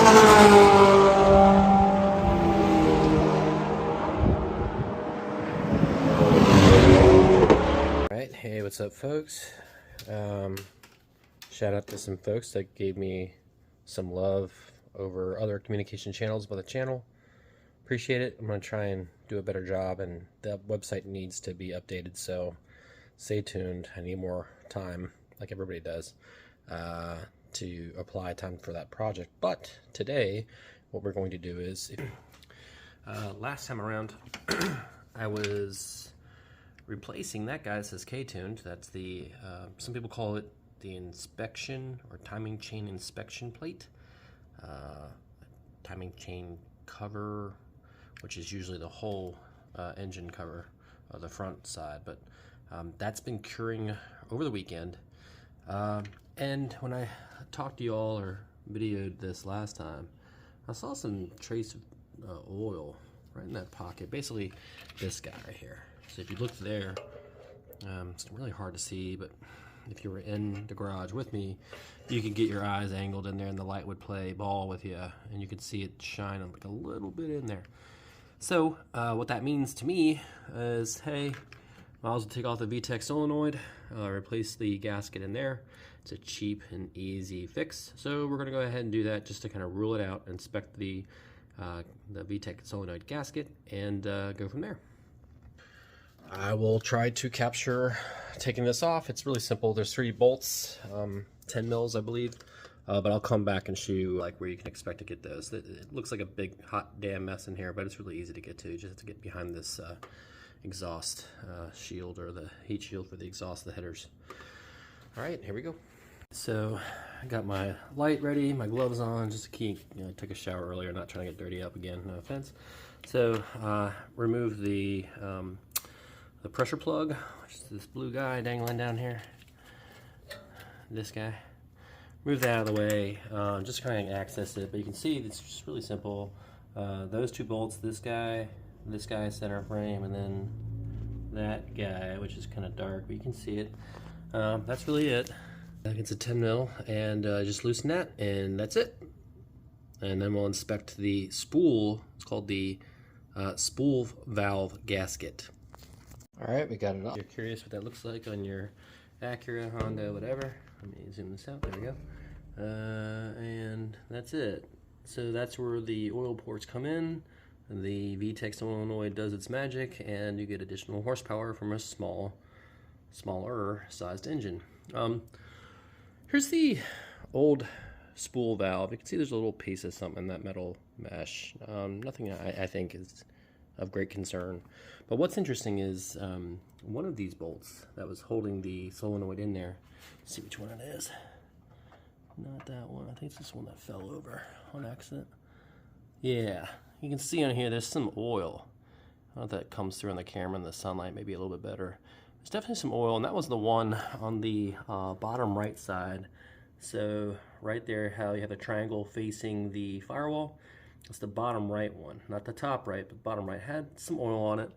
Alright, hey, what's up, folks? Shout out to some folks that gave me some love over other communication channels by the channel. Appreciate it. I'm going to try and do a better job, and the website needs to be updated, so stay tuned. I need more time, like everybody does, to apply time for that project. But today, what we're going to do is, last time around, I was replacing that guy that says K-tuned. That's the, some people call it the inspection or timing chain inspection plate. Timing chain cover, which is usually the whole engine cover, the front side, but that's been curing over the weekend. And when I talked to y'all or videoed this last time, I saw some trace of oil right in that pocket, basically this guy right here. So if you look there, it's really hard to see, but if you were in the garage with me, you could get your eyes angled in there and the light would play ball with you, and you could see it shine like a little bit in there. So what that means to me is, hey, might as well take off the VTEC solenoid, replace the gasket in there. It's a cheap and easy fix, so we're gonna go ahead and do that just to kind of rule it out, inspect the VTEC solenoid gasket, and go from there. I will try to capture taking this off. It's really simple. There's 3 bolts, 10 mils, I believe, but I'll come back and show you like where you can expect to get those. It looks like a big hot damn mess in here, but it's really easy to get to. You just have to get behind this exhaust shield, or the heat shield for the exhaust, the headers. All right, here we go. So I got my light ready, my gloves on, just to keep, I took a shower earlier, not trying to get dirty up again, no offense. So remove the pressure plug, which is this blue guy dangling down here. This guy. Move that out of the way, just kind of access it, but you can see it's just really simple. Those 2 bolts, this guy center frame, and then that guy, which is kind of dark, but you can see it. That's really it. It's a 10 mil, and just loosen that, and that's it. And then we'll inspect the spool. It's called the spool valve gasket. All right, we got it off. You're curious what that looks like on your Acura, Honda, whatever. Let me zoom this out. There we go. And that's it. So that's where the oil ports come in. The VTEC solenoid does its magic, and you get additional horsepower from a smaller sized engine. Here's the old spool valve. You can see there's a little piece of something in that metal mesh. Nothing I think is of great concern. But what's interesting is one of these bolts that was holding the solenoid in there. Let's see which one it is. Not that one. I think it's this one that fell over on accident. Yeah, you can see on here there's some oil. I don't know if that comes through on the camera in the sunlight, maybe a little bit better. There's definitely some oil, and that was the one on the bottom right side. So right there, how you have a triangle facing the firewall, it's the bottom right one, not the top right, but bottom right. Had some oil on it.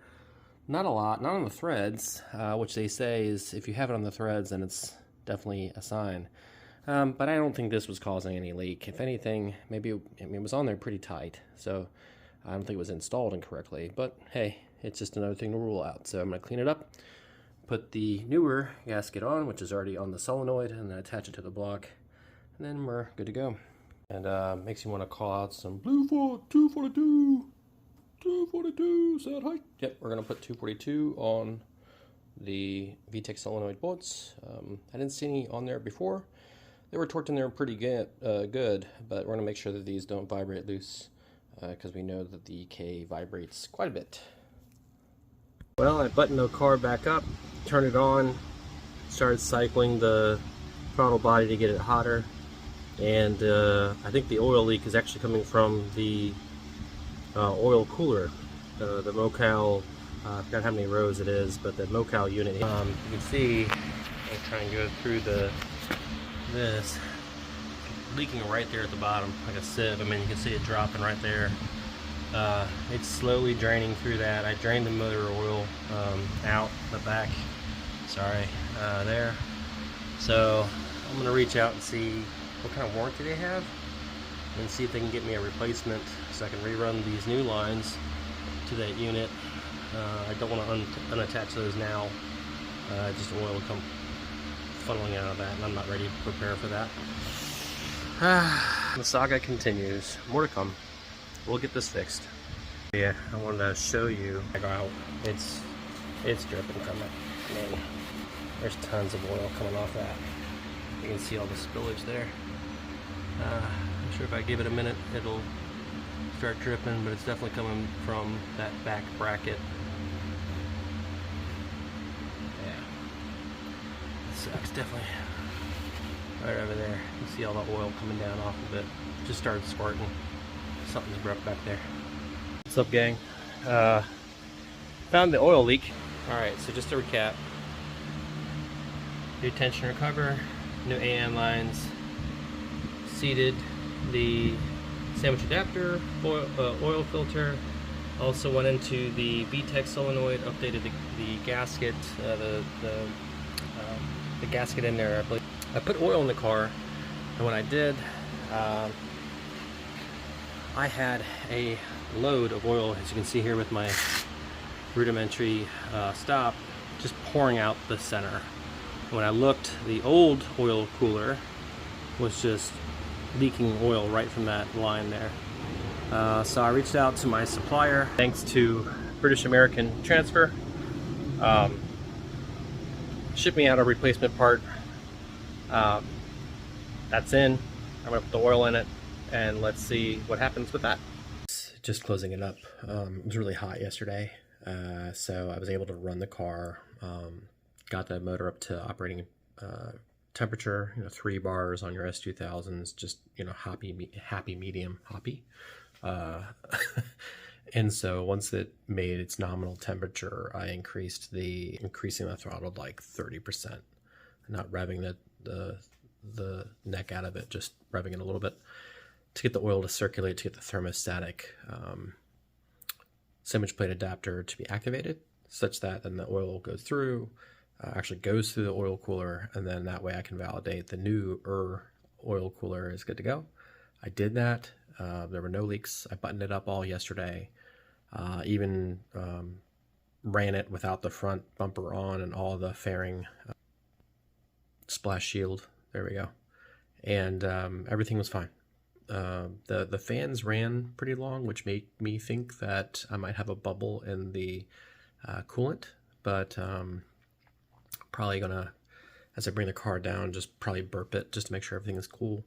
Not a lot, not on the threads, which they say is if you have it on the threads, then it's definitely a sign. But I don't think this was causing any leak. If anything, maybe it was on there pretty tight, so I don't think it was installed incorrectly. But hey, it's just another thing to rule out. So I'm going to clean it up, put the newer gasket on, which is already on the solenoid, and then attach it to the block, and then we're good to go. And makes you want to call out some Blue 242, 242, say it high. Yep, we're going to put 242 on the VTEC solenoid bolts. I didn't see any on there before. They were torqued in there pretty good, but we're going to make sure that these don't vibrate loose, because we know that the K vibrates quite a bit. Well, I buttoned the car back up, turned it on, started cycling the throttle body to get it hotter, and I think the oil leak is actually coming from the oil cooler, the Mocal. I forgot how many rows it is, but the Mocal unit. You can see, I'll try and go through this leaking right there at the bottom, like a sieve. I mean, you can see it dropping right there. It's slowly draining through that. I drained the motor oil out the back. Sorry, there. So I'm gonna reach out and see what kind of warranty they have. and see if they can get me a replacement so I can rerun these new lines to that unit. I don't want to unattach those now. Just oil will come funneling out of that, and I'm not ready to prepare for that. The saga continues. More to come. We'll get this fixed. Yeah, I wanted to show you how it's dripping from it. Man, there's tons of oil coming off that. You can see all the spillage there. I'm sure if I give it a minute, it'll start dripping, but it's definitely coming from that back bracket. Yeah, it sucks, definitely. Right over there, you can see all the oil coming down off of it. Just started squirting. Something's broke back there. What's up, gang? Found the oil leak. Alright, so just to recap, new tension recover, new AM lines, seated the sandwich adapter, oil filter, also went into the VTEC solenoid, updated the gasket, the gasket in there. I put oil in the car, and when I did, I had a load of oil, as you can see here with my rudimentary stop, just pouring out the center. When I looked, the old oil cooler was just leaking oil right from that line there. So I reached out to my supplier, thanks to British American Transfer. Shipped me out a replacement part. That's in. I'm gonna put the oil in it, and let's see what happens with that. Just closing it up. It was really hot yesterday, so I was able to run the car. Got the motor up to operating temperature, 3 bars on your S2000s, just happy medium hoppy. And so once it made its nominal temperature, I increasing the throttle like 30%, not revving the neck out of it, just revving it a little bit to get the oil to circulate, to get the thermostatic sandwich plate adapter to be activated, such that then the oil goes through, actually goes through the oil cooler, and then that way I can validate the new oil cooler is good to go. I did that. There were no leaks. I buttoned it up all yesterday. Even ran it without the front bumper on and all the fairing splash shield. There we go. And everything was fine. The fans ran pretty long, which made me think that I might have a bubble in the coolant, but probably gonna, as I bring the car down, just probably burp it just to make sure everything is cool.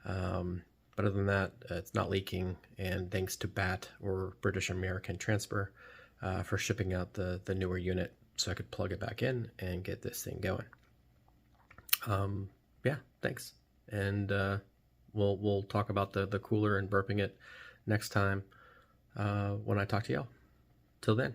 But other than that, it's not leaking, and thanks to BAT, or British American Transfer, for shipping out the newer unit so I could plug it back in and get this thing going. Yeah, thanks. And we'll talk about the cooler and burping it next time when I talk to y'all. Till then.